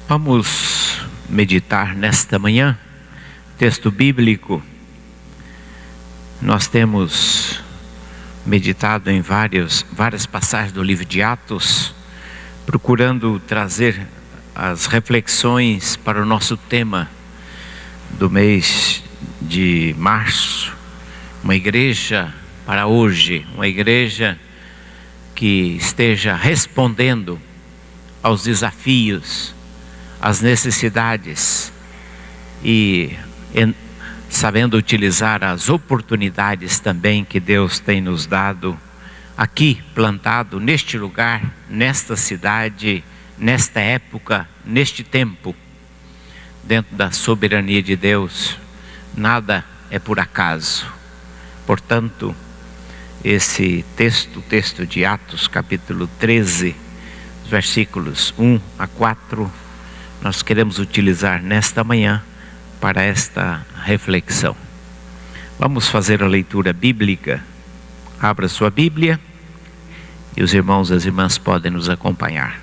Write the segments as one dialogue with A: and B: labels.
A: Vamos meditar nesta manhã, texto bíblico. Nós temos meditado em várias passagens do livro de Atos, procurando trazer as reflexões para o nosso tema do mês de março. Uma igreja para hoje, uma igreja que esteja respondendo aos desafios, às necessidades e sabendo utilizar as oportunidades também que Deus tem nos dado aqui, plantado neste lugar, nesta cidade, nesta época, neste tempo. Dentro da soberania de Deus, nada é por acaso. Portanto, esse texto de Atos, capítulo 13, versículos 1 a 4, nós queremos utilizar nesta manhã para esta reflexão. Vamos fazer a leitura bíblica. Abra sua Bíblia e os irmãos e as irmãs podem nos acompanhar.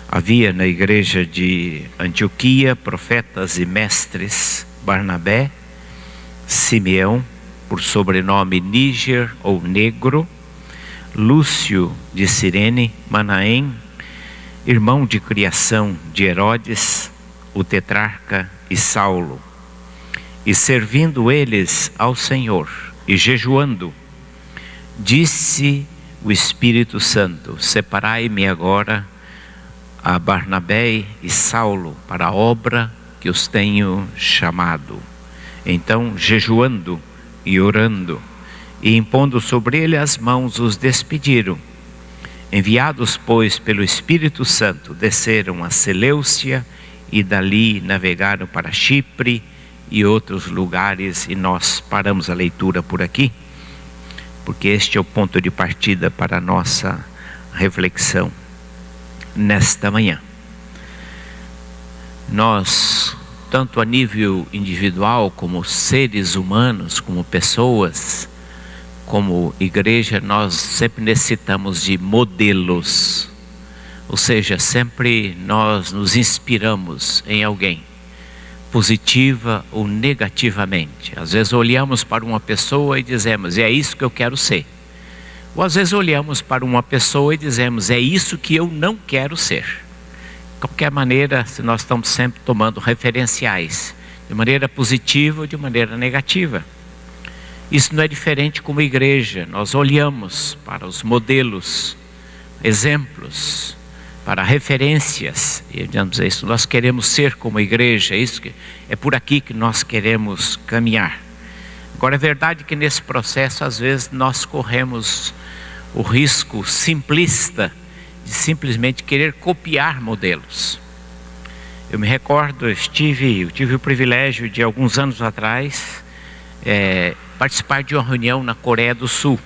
A: Havia na igreja de Antioquia profetas e mestres: Barnabé, Simeão, por sobrenome Níger ou Negro, Lúcio de Cirene, Manaém, irmão de criação de Herodes, o tetrarca, e Saulo. E servindo eles ao Senhor e jejuando, disse o Espírito Santo: separai-me agora a Barnabé e Saulo para a obra que os tenho chamado. Então, jejuando e orando e impondo sobre ele as mãos, os despediram. Enviados, pois, pelo Espírito Santo, desceram a Seleucia e dali navegaram para Chipre e outros lugares. E nós paramos a leitura por aqui, porque este é o ponto de partida para a nossa reflexão nesta manhã. Nós, tanto a nível individual, como seres humanos, como pessoas, como igreja, nós sempre necessitamos de modelos. Ou seja, sempre nós nos inspiramos em alguém, positiva ou negativamente. Às vezes olhamos para uma pessoa e dizemos: é isso que eu quero ser. Ou às vezes olhamos para uma pessoa e dizemos: é isso que eu não quero ser. De qualquer maneira, se nós estamos sempre tomando referenciais, de maneira positiva ou de maneira negativa. Isso não é diferente como igreja. Nós olhamos para os modelos, exemplos, para referências, e dizemos: é isso, nós queremos ser como igreja, é por aqui que nós queremos caminhar. Agora, é verdade que nesse processo, às vezes, nós corremos o risco simplista de simplesmente querer copiar modelos. Eu me recordo, eu tive o privilégio de, alguns anos atrás, participar de uma reunião na Coreia do Sul.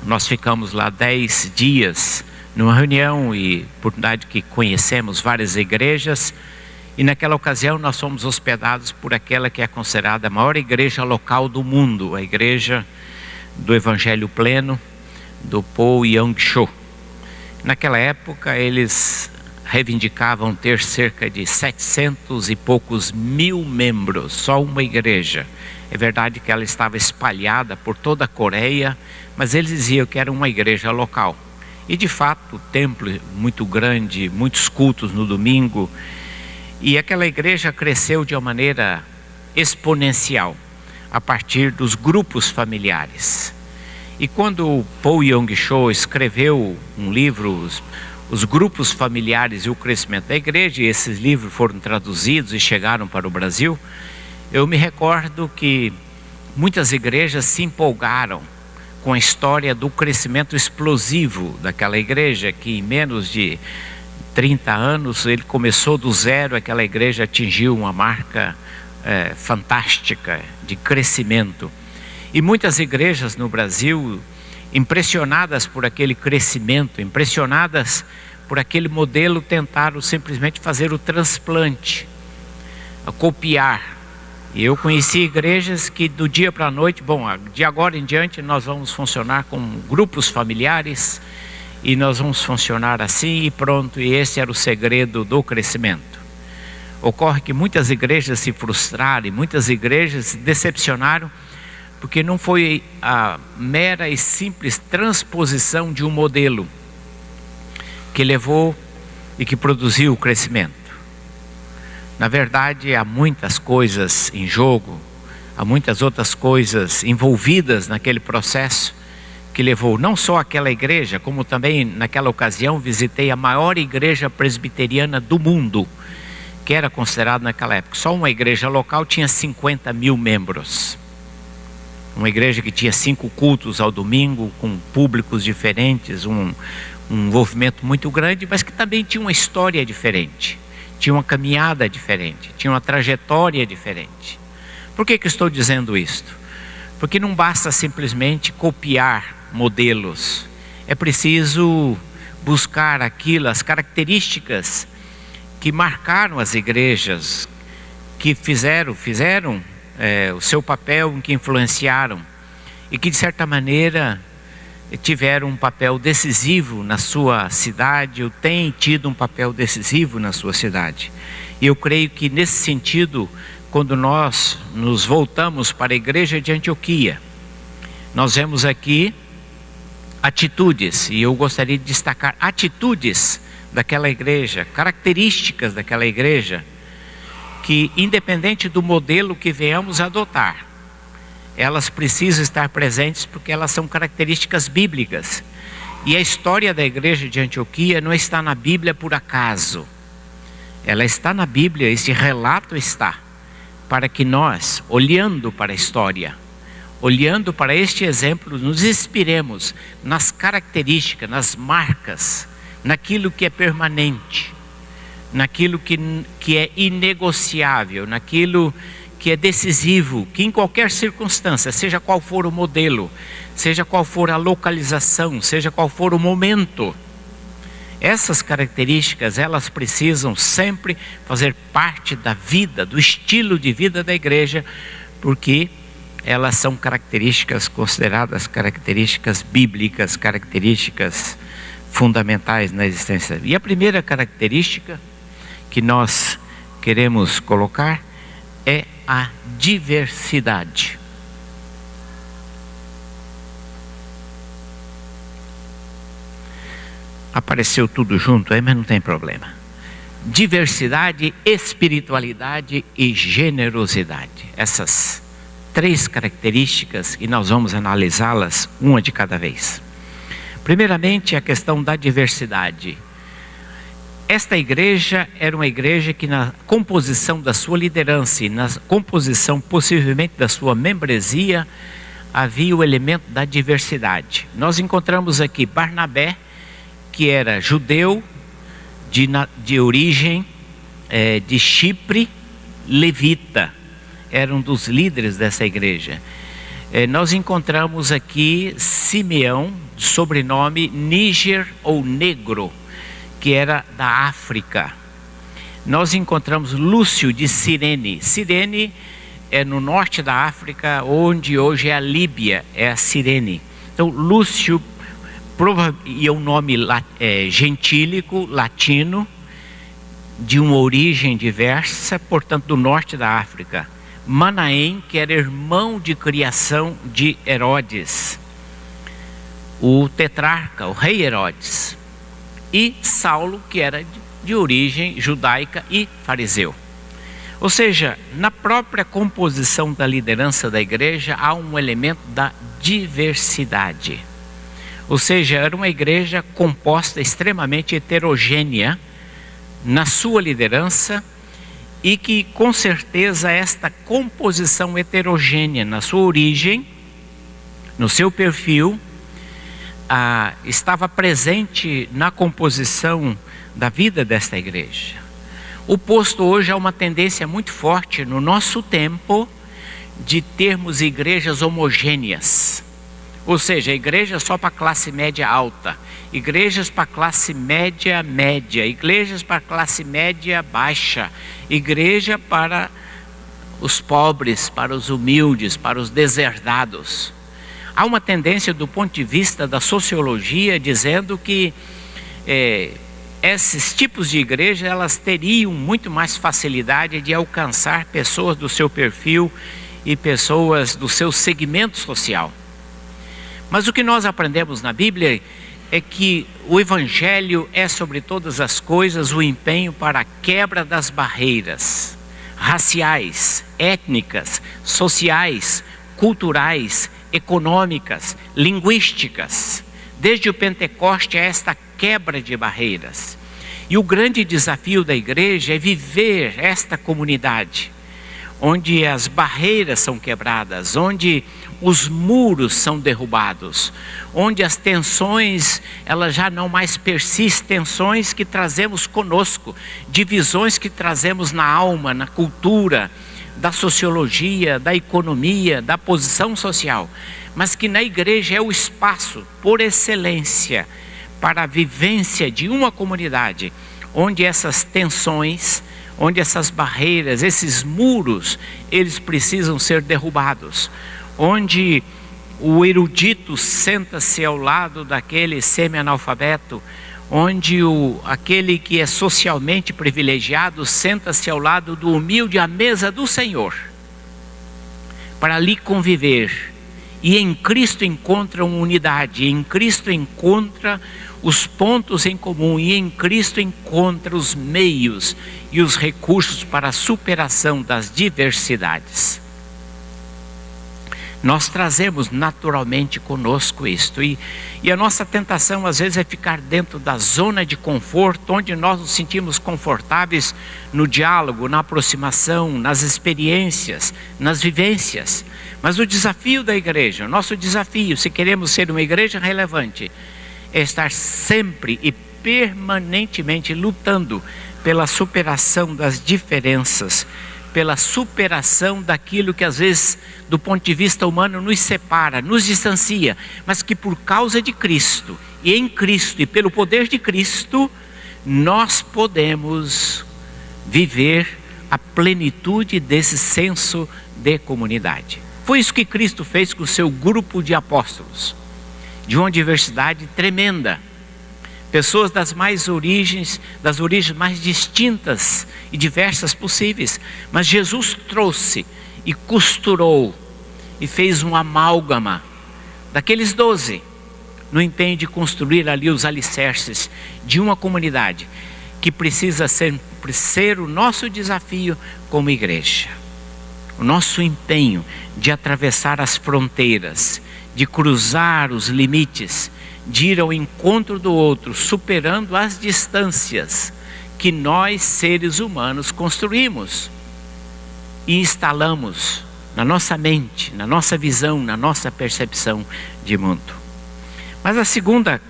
A: Nós ficamos lá 10 dias numa reunião e oportunidade que conhecemos várias igrejas, e naquela ocasião nós fomos hospedados por aquela que é considerada a maior igreja local do mundo, a igreja do Evangelho Pleno, do Paul Young-cho. Naquela época eles reivindicavam ter cerca de 700 e poucos mil membros, só uma igreja. É verdade que ela estava espalhada por toda a Coreia, mas eles diziam que era uma igreja local. E de fato, o templo muito grande, muitos cultos no domingo. E aquela igreja cresceu de uma maneira exponencial, a partir dos grupos familiares. E quando o Paul Young-cho escreveu um livro, Os Grupos Familiares e o Crescimento da Igreja, e esses livros foram traduzidos e chegaram para o Brasil, eu me recordo que muitas igrejas se empolgaram com a história do crescimento explosivo daquela igreja, que em menos de 30 anos ele começou do zero. Aquela igreja atingiu uma marca fantástica de crescimento. E muitas igrejas no Brasil, impressionadas por aquele crescimento, impressionadas por aquele modelo, tentaram simplesmente fazer o transplante, copiar. E eu conheci igrejas que do dia para a noite, de agora em diante nós vamos funcionar com grupos familiares e nós vamos funcionar assim e pronto. E esse era o segredo do crescimento. Ocorre que muitas igrejas se frustraram e muitas igrejas se decepcionaram porque não foi a mera e simples transposição de um modelo que levou e que produziu o crescimento. Na verdade, há muitas coisas em jogo, há muitas outras coisas envolvidas naquele processo que levou não só aquela igreja, como também naquela ocasião visitei a maior igreja presbiteriana do mundo, que era considerada naquela época. Só uma igreja local tinha 50 mil membros. Uma igreja que tinha 5 cultos ao domingo, com públicos diferentes, um envolvimento muito grande, mas que também tinha uma história diferente, tinha uma caminhada diferente, tinha uma trajetória diferente. Por que estou dizendo isto? Porque não basta simplesmente copiar modelos, é preciso buscar aquilo, as características que marcaram as igrejas, que fizeram o seu papel, que influenciaram e que de certa maneira tiveram um papel decisivo na sua cidade, ou têm tido um papel decisivo na sua cidade. E eu creio que nesse sentido, quando nós nos voltamos para a igreja de Antioquia, nós vemos aqui atitudes, e eu gostaria de destacar atitudes daquela igreja, características daquela igreja, que independente do modelo que venhamos a adotar, elas precisam estar presentes porque elas são características bíblicas. E a história da igreja de Antioquia não está na Bíblia por acaso. Ela está na Bíblia, esse relato está, para que nós, olhando para a história, olhando para este exemplo, nos inspiremos nas características, nas marcas, naquilo que é permanente, naquilo que é inegociável, naquilo que é decisivo, que em qualquer circunstância, seja qual for o modelo, seja qual for a localização, seja qual for o momento, essas características, elas precisam sempre fazer parte da vida, do estilo de vida da igreja, porque elas são características consideradas características bíblicas, características fundamentais na existência. E a primeira característica que nós queremos colocar é a diversidade. Apareceu tudo junto aí, mas não tem problema. Diversidade, espiritualidade e generosidade. Essas 3 características, e nós vamos analisá-las uma de cada vez. Primeiramente, a questão da diversidade. Esta igreja era uma igreja que na composição da sua liderança e na composição possivelmente da sua membresia, havia o elemento da diversidade. Nós encontramos aqui Barnabé, que era judeu, de origem de Chipre, levita, era um dos líderes dessa igreja. Nós encontramos aqui Simeão, sobrenome Níger ou Negro, que era da África. Nós encontramos Lúcio de Cirene. Cirene é no norte da África, onde hoje é a Líbia, é a Cirene. Então Lúcio e é um nome gentílico, latino, de uma origem diversa, portanto do norte da África. Manaém, que era irmão de criação de Herodes, o tetrarca, o rei Herodes. E Saulo, que era de origem judaica e fariseu. Ou seja, na própria composição da liderança da igreja há um elemento da diversidade. Ou seja, era uma igreja composta, extremamente heterogênea na sua liderança, e que com certeza esta composição heterogênea na sua origem, no seu perfil, estava presente na composição da vida desta igreja. O posto hoje é uma tendência muito forte no nosso tempo de termos igrejas homogêneas. Ou seja, igrejas só para classe média alta, igrejas para classe média média, igrejas para classe média baixa, igreja para os pobres, para os humildes, para os deserdados. Há uma tendência do ponto de vista da sociologia dizendo que esses tipos de igreja, elas teriam muito mais facilidade de alcançar pessoas do seu perfil e pessoas do seu segmento social. Mas o que nós aprendemos na Bíblia é que o Evangelho é, sobre todas as coisas, o empenho para a quebra das barreiras raciais, étnicas, sociais, culturais, econômicas, linguísticas. Desde o Pentecoste, é esta quebra de barreiras. E o grande desafio da igreja é viver esta comunidade, onde as barreiras são quebradas, onde os muros são derrubados, onde as tensões, elas já não mais persistem, tensões que trazemos conosco, divisões que trazemos na alma, na cultura, da sociologia, da economia, da posição social, mas que na igreja é o espaço por excelência para a vivência de uma comunidade, onde essas tensões, onde essas barreiras, esses muros, eles precisam ser derrubados, onde o erudito senta-se ao lado daquele semi-analfabeto, onde aquele que é socialmente privilegiado senta-se ao lado do humilde à mesa do Senhor, para ali conviver, e em Cristo encontram unidade, em Cristo encontra os pontos em comum, e em Cristo encontra os meios e os recursos para a superação das diversidades. Nós trazemos naturalmente conosco isto, e a nossa tentação às vezes é ficar dentro da zona de conforto, onde nós nos sentimos confortáveis no diálogo, na aproximação, nas experiências, nas vivências. Mas o desafio da igreja, o nosso desafio, se queremos ser uma igreja relevante, é estar sempre e permanentemente lutando pela superação das diferenças, pela superação daquilo que às vezes, do ponto de vista humano, nos separa, nos distancia, mas que por causa de Cristo, e em Cristo, e pelo poder de Cristo, nós podemos viver a plenitude desse senso de comunidade. Foi isso que Cristo fez com o seu grupo de apóstolos, de uma diversidade tremenda. Pessoas das origens mais distintas e diversas possíveis. Mas Jesus trouxe e costurou e fez um amálgama daqueles 12, no empenho de construir ali os alicerces de uma comunidade que precisa sempre ser o nosso desafio como igreja. O nosso empenho de atravessar as fronteiras, de cruzar os limites, de ir ao encontro do outro, superando as distâncias que nós, seres humanos, construímos e instalamos na nossa mente, na nossa visão, na nossa percepção de mundo. Mas a segunda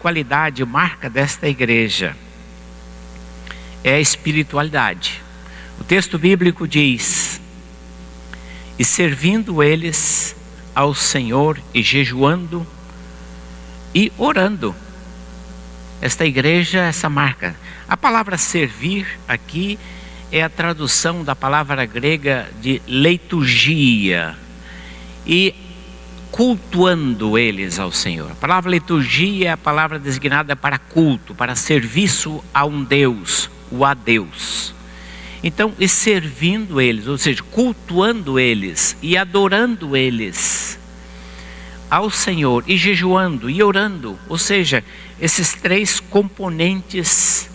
A: qualidade, marca desta igreja, é a espiritualidade. O texto bíblico diz: e servindo eles ao Senhor e jejuando e orando. Esta igreja, essa marca. A palavra servir aqui é a tradução da palavra grega de liturgia, e cultuando eles ao Senhor. A palavra liturgia é a palavra designada para culto, para serviço a um Deus, o a Deus. Então, e servindo eles, ou seja, cultuando eles e adorando eles ao Senhor, e jejuando e orando, ou seja, esses três componentes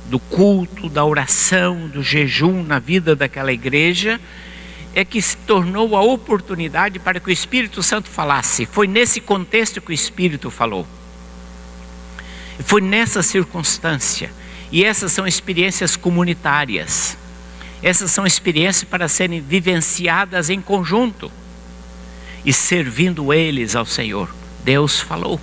A: do culto, da oração, do jejum na vida daquela igreja, é que se tornou a oportunidade para que o Espírito Santo falasse. Foi nesse contexto que o Espírito falou. Foi nessa circunstância. E essas são experiências comunitárias. Essas são experiências para serem vivenciadas em conjunto. E servindo eles ao Senhor, Deus falou.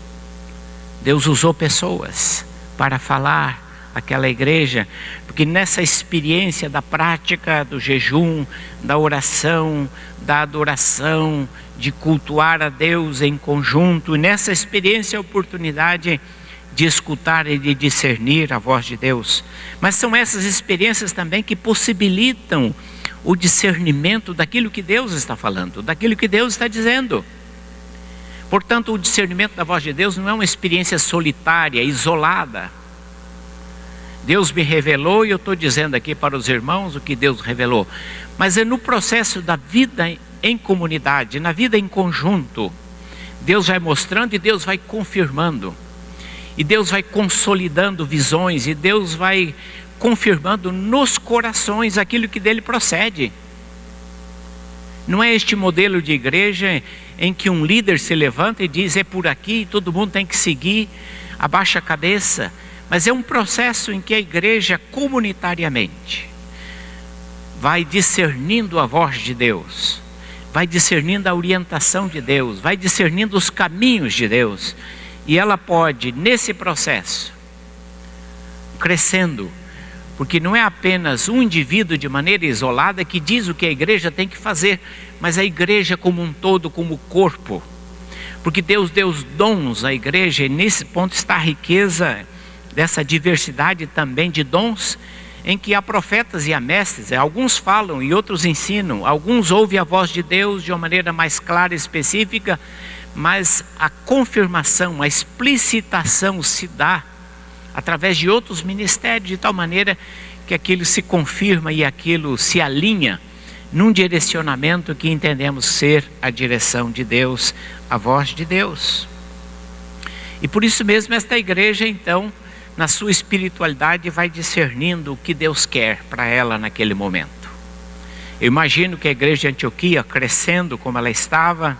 A: Deus usou pessoas para falar àquela igreja, porque nessa experiência da prática do jejum, da oração, da adoração, de cultuar a Deus em conjunto, e nessa experiência a oportunidade de escutar e de discernir a voz de Deus. Mas são essas experiências também que possibilitam o discernimento daquilo que Deus está falando, daquilo que Deus está dizendo. Portanto, o discernimento da voz de Deus não é uma experiência solitária, isolada. Deus me revelou e eu estou dizendo aqui para os irmãos o que Deus revelou. Mas é no processo da vida em comunidade, na vida em conjunto, Deus vai mostrando e Deus vai confirmando. E Deus vai consolidando visões e Deus vai confirmando nos corações aquilo que dele procede. Não é este modelo de igreja em que um líder se levanta e diz: é por aqui, todo mundo tem que seguir, abaixa a cabeça. Mas é um processo em que a igreja comunitariamente vai discernindo a voz de Deus, vai discernindo a orientação de Deus, vai discernindo os caminhos de Deus. E ela pode, nesse processo, crescendo, porque não é apenas um indivíduo de maneira isolada que diz o que a igreja tem que fazer, mas a igreja como um todo, como corpo. Porque Deus deu os dons à igreja, e nesse ponto está a riqueza dessa diversidade também de dons, em que há profetas e há mestres. Alguns falam e outros ensinam, alguns ouvem a voz de Deus de uma maneira mais clara e específica, mas a confirmação, a explicitação se dá através de outros ministérios, de tal maneira que aquilo se confirma e aquilo se alinha num direcionamento que entendemos ser a direção de Deus, a voz de Deus. E por isso mesmo esta igreja, então, na sua espiritualidade, vai discernindo o que Deus quer para ela naquele momento. Eu imagino que a igreja de Antioquia, crescendo como ela estava,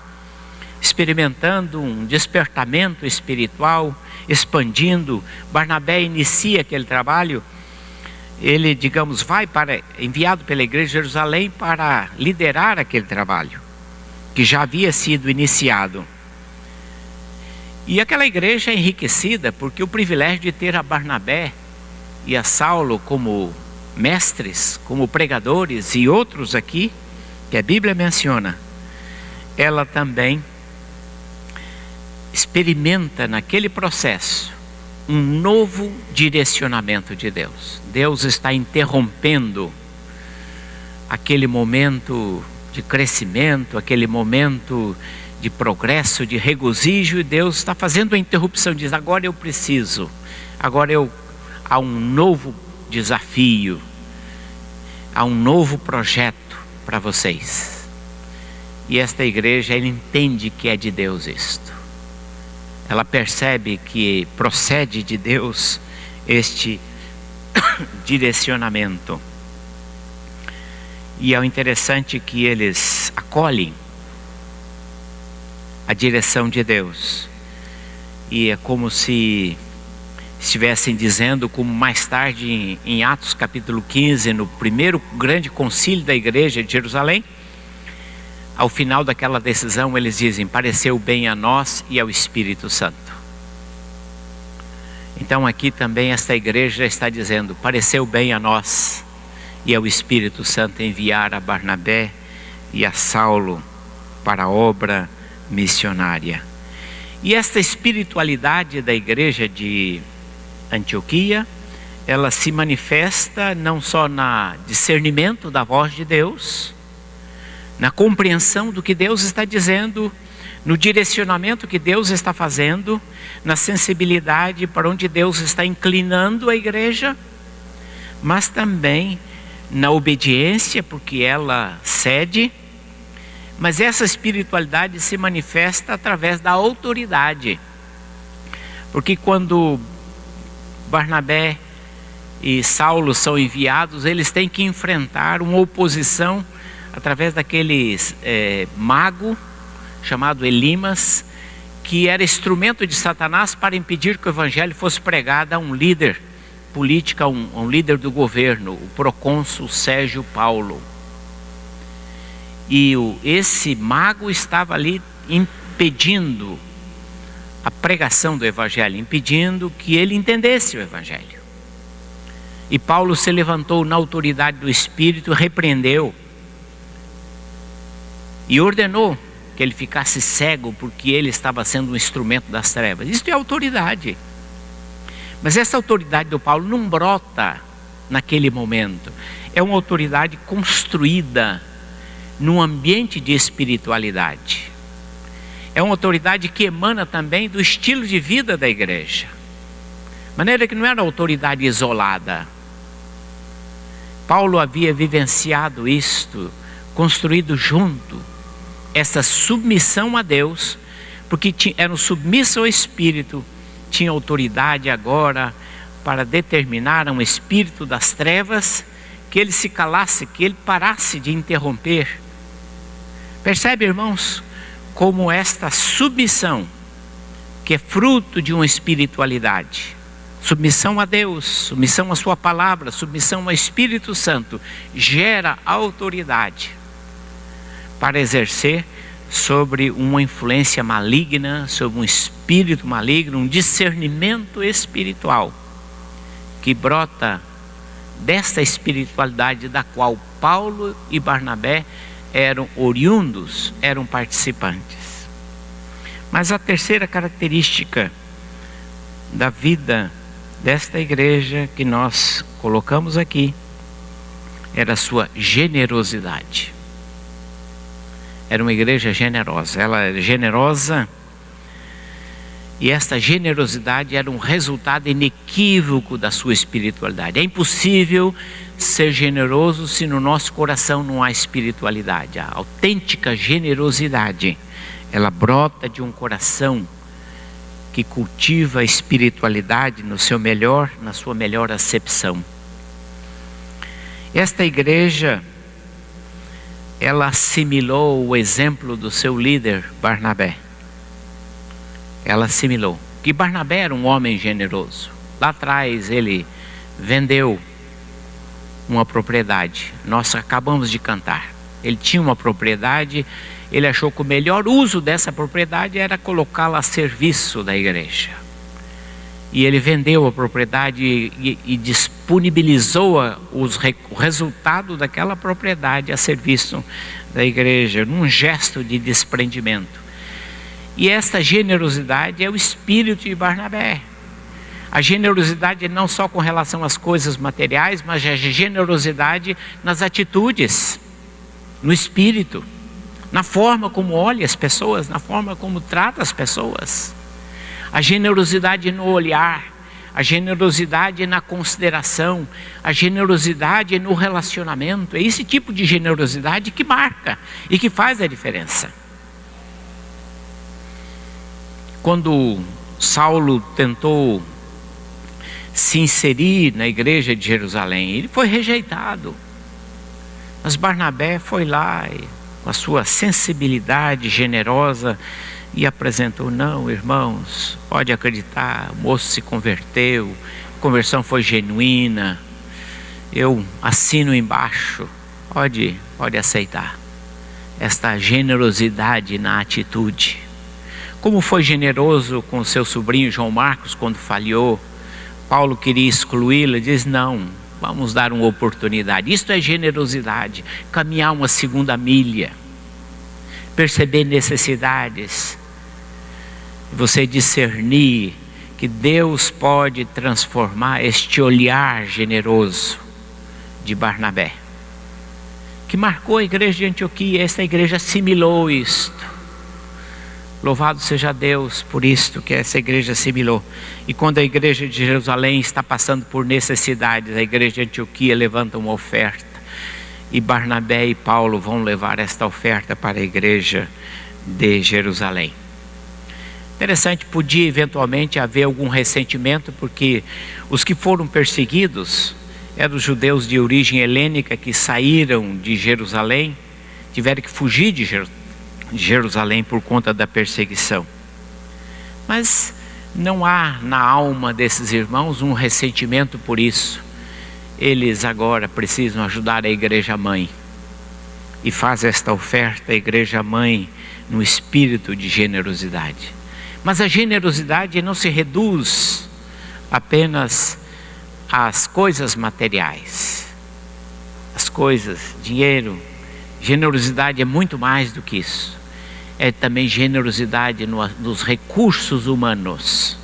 A: experimentando um despertamento espiritual, expandindo. Barnabé inicia aquele trabalho. Ele, digamos, enviado pela igreja de Jerusalém para liderar aquele trabalho que já havia sido iniciado. E aquela igreja é enriquecida porque o privilégio de ter a Barnabé e a Saulo como mestres, como pregadores, e outros aqui que a Bíblia menciona, ela também experimenta naquele processo um novo direcionamento de Deus. Deus está interrompendo aquele momento de crescimento, aquele momento de progresso, de regozijo, e Deus está fazendo a interrupção, diz: agora eu preciso, há um novo desafio, há um novo projeto para vocês. E esta igreja, ela entende que é de Deus isto. Ela percebe que procede de Deus este direcionamento. E é o interessante que eles acolhem a direção de Deus. E é como se estivessem dizendo, como mais tarde em Atos capítulo 15, no primeiro grande concílio da igreja de Jerusalém, ao final daquela decisão eles dizem: pareceu bem a nós e ao Espírito Santo. Então aqui também esta igreja está dizendo: pareceu bem a nós e ao Espírito Santo enviar a Barnabé e a Saulo para a obra missionária. E esta espiritualidade da igreja de Antioquia, ela se manifesta não só no discernimento da voz de Deus, na compreensão do que Deus está dizendo, no direcionamento que Deus está fazendo, na sensibilidade para onde Deus está inclinando a igreja, mas também na obediência, porque ela cede. Mas essa espiritualidade se manifesta através da autoridade, porque quando Barnabé e Saulo são enviados, eles têm que enfrentar uma oposição através daquele mago chamado Elimas, que era instrumento de Satanás para impedir que o evangelho fosse pregado a um líder político, a um líder do governo, o procônsul Sérgio Paulo. E esse mago estava ali impedindo a pregação do evangelho, impedindo que ele entendesse o evangelho. E Paulo se levantou na autoridade do Espírito, repreendeu e ordenou que ele ficasse cego, porque ele estava sendo um instrumento das trevas. Isso é autoridade. Mas essa autoridade do Paulo não brota naquele momento. É uma autoridade construída num ambiente de espiritualidade. É uma autoridade que emana também do estilo de vida da igreja. De maneira que não era autoridade isolada. Paulo havia vivenciado isto, construído junto, essa submissão a Deus, porque eram submissos ao Espírito, tinha autoridade agora para determinar a um espírito das trevas que ele se calasse, que ele parasse de interromper. Percebe, irmãos, como esta submissão, que é fruto de uma espiritualidade, submissão a Deus, submissão à sua palavra, submissão ao Espírito Santo, gera autoridade para exercer sobre uma influência maligna, sobre um espírito maligno, um discernimento espiritual que brota desta espiritualidade da qual Paulo e Barnabé eram oriundos, eram participantes. Mas a terceira característica da vida desta igreja que nós colocamos aqui era a sua generosidade. Era uma igreja generosa, ela era generosa, e esta generosidade era um resultado inequívoco da sua espiritualidade. É impossível ser generoso se no nosso coração não há espiritualidade. A autêntica generosidade, ela brota de um coração que cultiva a espiritualidade no seu melhor, na sua melhor acepção. Esta igreja, ela assimilou o exemplo do seu líder Barnabé. Ela assimilou que Barnabé era um homem generoso. Lá atrás ele vendeu uma propriedade. Nós acabamos de cantar. Ele tinha uma propriedade, ele achou que o melhor uso dessa propriedade era colocá-la a serviço da igreja. E ele vendeu a propriedade e disponibilizou o resultado daquela propriedade a serviço da igreja, num gesto de desprendimento. E esta generosidade é o espírito de Barnabé. A generosidade não só com relação às coisas materiais, mas a generosidade nas atitudes, no espírito, na forma como olha as pessoas, na forma como trata as pessoas. A generosidade no olhar, a generosidade na consideração, a generosidade no relacionamento. É esse tipo de generosidade que marca e que faz a diferença. Quando Saulo tentou se inserir na igreja de Jerusalém, ele foi rejeitado. Mas Barnabé foi lá e, com a sua sensibilidade generosa, e apresentou: não, irmãos, pode acreditar, o moço se converteu, a conversão foi genuína, eu assino embaixo, pode aceitar. Esta generosidade na atitude. Como foi generoso com seu sobrinho João Marcos quando falhou, Paulo queria excluí-lo, diz: não, vamos dar uma oportunidade. Isto é generosidade, caminhar uma segunda milha, perceber necessidades, você discernir que Deus pode transformar este olhar generoso de Barnabé, que marcou a igreja de Antioquia. Esta igreja assimilou isto. Louvado seja Deus por isto que essa igreja assimilou. E quando a igreja de Jerusalém está passando por necessidades, a igreja de Antioquia levanta uma oferta, e Barnabé e Paulo vão levar esta oferta para a igreja de Jerusalém. Interessante, podia eventualmente haver algum ressentimento, porque os que foram perseguidos eram os judeus de origem helênica que saíram de Jerusalém, tiveram que fugir de Jerusalém por conta da perseguição. Mas não há na alma desses irmãos um ressentimento por isso. Eles agora precisam ajudar a igreja mãe, e faz esta oferta a igreja mãe no espírito de generosidade. Mas a generosidade não se reduz apenas às coisas materiais, as coisas, dinheiro. Generosidade é muito mais do que isso. É também generosidade nos recursos humanos.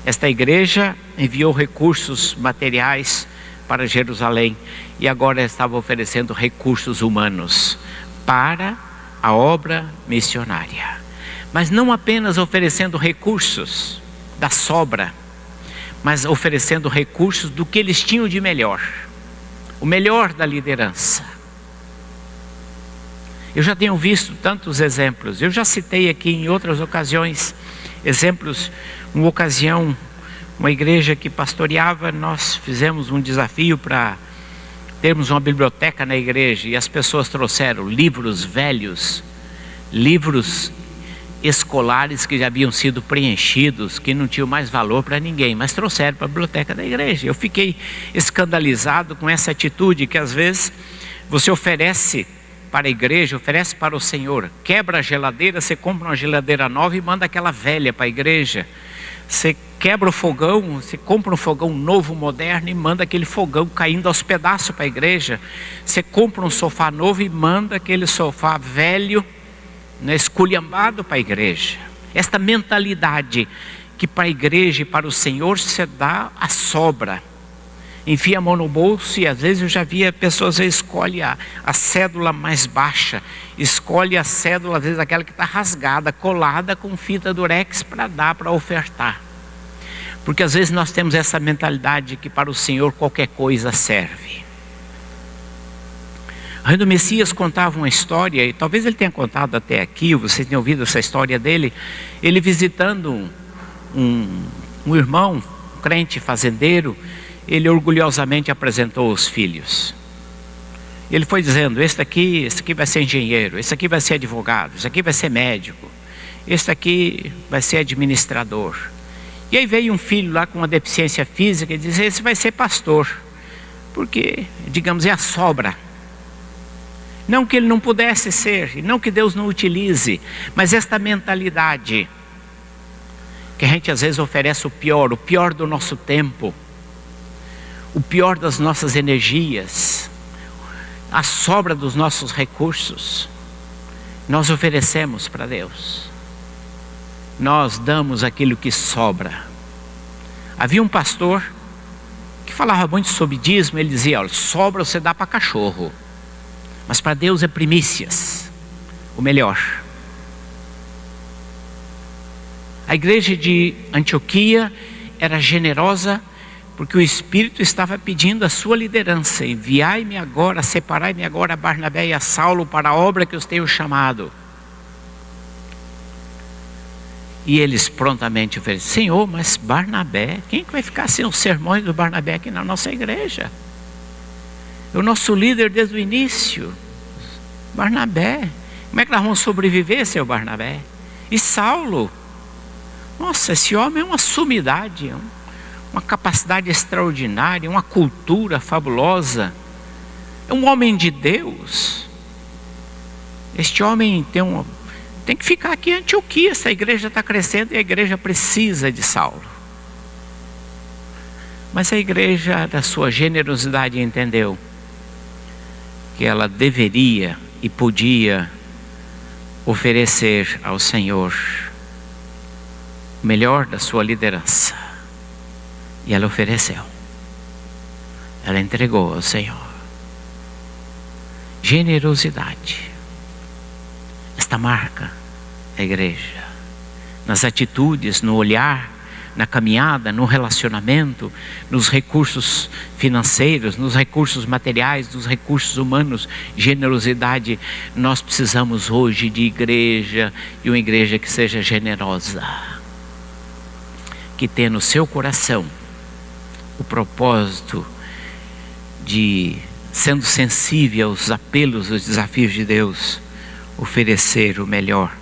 A: Esta igreja enviou recursos materiais para Jerusalém, e agora estava oferecendo recursos humanos para a obra missionária. Mas não apenas oferecendo recursos da sobra, mas oferecendo recursos do que eles tinham de melhor, o melhor da liderança. Eu já tenho visto tantos exemplos, eu já citei aqui em outras ocasiões, exemplos. Uma ocasião, uma igreja que pastoreava, nós fizemos um desafio para termos uma biblioteca na igreja, e as pessoas trouxeram livros velhos, livros escolares que já haviam sido preenchidos, que não tinham mais valor para ninguém, mas trouxeram para a biblioteca da igreja. Eu fiquei escandalizado com essa atitude, que às vezes você oferece para a igreja, oferece para o Senhor, quebra a geladeira, você compra uma geladeira nova e manda aquela velha para a igreja. Você quebra o fogão, você compra um fogão novo, moderno, e manda aquele fogão caindo aos pedaços para a igreja. Você compra um sofá novo e manda aquele sofá velho, esculhambado para a igreja. Esta mentalidade que para a igreja e para o Senhor você dá a sobra, enfia a mão no bolso. E às vezes eu já via pessoas, escolhe a cédula mais baixa, escolhe a cédula, às vezes aquela que está rasgada, colada com fita durex para dar, para ofertar. Porque às vezes nós temos essa mentalidade que para o Senhor qualquer coisa serve. O rei do Messias contava uma história, e talvez ele tenha contado até aqui, vocês tenham ouvido essa história dele, ele visitando um irmão, um crente fazendeiro. Ele orgulhosamente apresentou os filhos. Ele foi dizendo: esse aqui vai ser engenheiro, esse aqui vai ser advogado, esse aqui vai ser médico, esse aqui vai ser administrador. E aí veio um filho lá com uma deficiência física e disse: esse vai ser pastor, porque, digamos, é a sobra. Não que ele não pudesse ser, e não que Deus não utilize, mas esta mentalidade, que a gente às vezes oferece o pior do nosso tempo, o pior das nossas energias, a sobra dos nossos recursos, nós oferecemos para Deus. Nós damos aquilo que sobra. Havia um pastor que falava muito sobre dízimo. Ele dizia: olha, sobra você dá para cachorro, mas para Deus é primícias, o melhor. A igreja de Antioquia era generosa, porque o Espírito estava pedindo a sua liderança: enviai-me agora, separai-me agora a Barnabé e a Saulo para a obra que os tenho chamado. E eles prontamente ofereceram: Senhor, mas Barnabé, quem que vai ficar sem os sermões do Barnabé aqui na nossa igreja? É o nosso líder desde o início, Barnabé. Como é que nós vamos sobreviver, seu Barnabé? E Saulo, nossa, esse homem é uma sumidade, uma capacidade extraordinária, uma cultura fabulosa, é um homem de Deus. Este homem tem que ficar aqui em Antioquia. Essa igreja está crescendo e a igreja precisa de Saulo. Mas a igreja, da sua generosidade, entendeu que ela deveria e podia oferecer ao Senhor o melhor da sua liderança. E ela ofereceu. Ela entregou ao Senhor. Generosidade. Esta marca a igreja. Nas atitudes, no olhar, na caminhada, no relacionamento, nos recursos financeiros, nos recursos materiais, nos recursos humanos. Generosidade. Nós precisamos hoje de igreja, e uma igreja que seja generosa, que tenha no seu coração o propósito de, sendo sensível aos apelos, aos desafios de Deus, oferecer o melhor,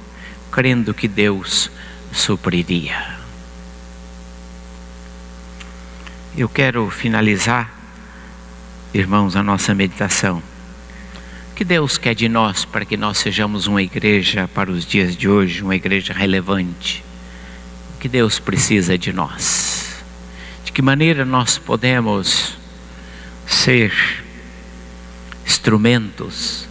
A: crendo que Deus supriria. Eu quero finalizar, irmãos, a nossa meditação. O que Deus quer de nós para que nós sejamos uma igreja para os dias de hoje, uma igreja relevante? O que Deus precisa de nós? De que maneira nós podemos ser instrumentos?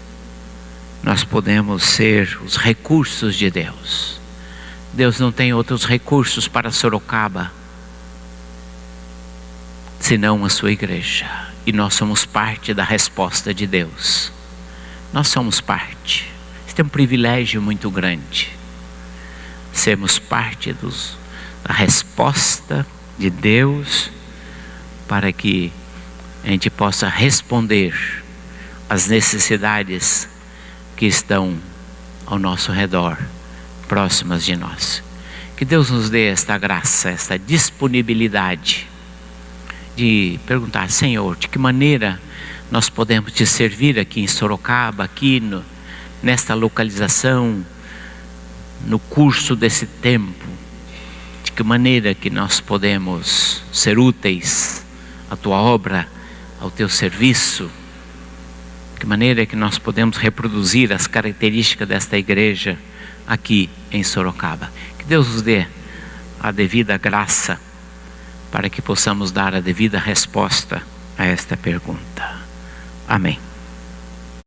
A: Nós podemos ser os recursos de Deus. Deus não tem outros recursos para Sorocaba senão a sua igreja. E nós somos parte da resposta de Deus. Nós somos parte. Isso é um privilégio muito grande. Sermos parte da resposta de Deus, para que a gente possa responder às necessidades que estão ao nosso redor, próximas de nós. Que Deus nos dê esta graça, esta disponibilidade de perguntar: Senhor, de que maneira nós podemos te servir aqui em Sorocaba, aqui nesta localização, no curso desse tempo? De que maneira que nós podemos ser úteis à tua obra, ao teu serviço? De que maneira que nós podemos reproduzir as características desta igreja aqui em Sorocaba? Que Deus nos dê a devida graça para que possamos dar a devida resposta a esta pergunta. Amém.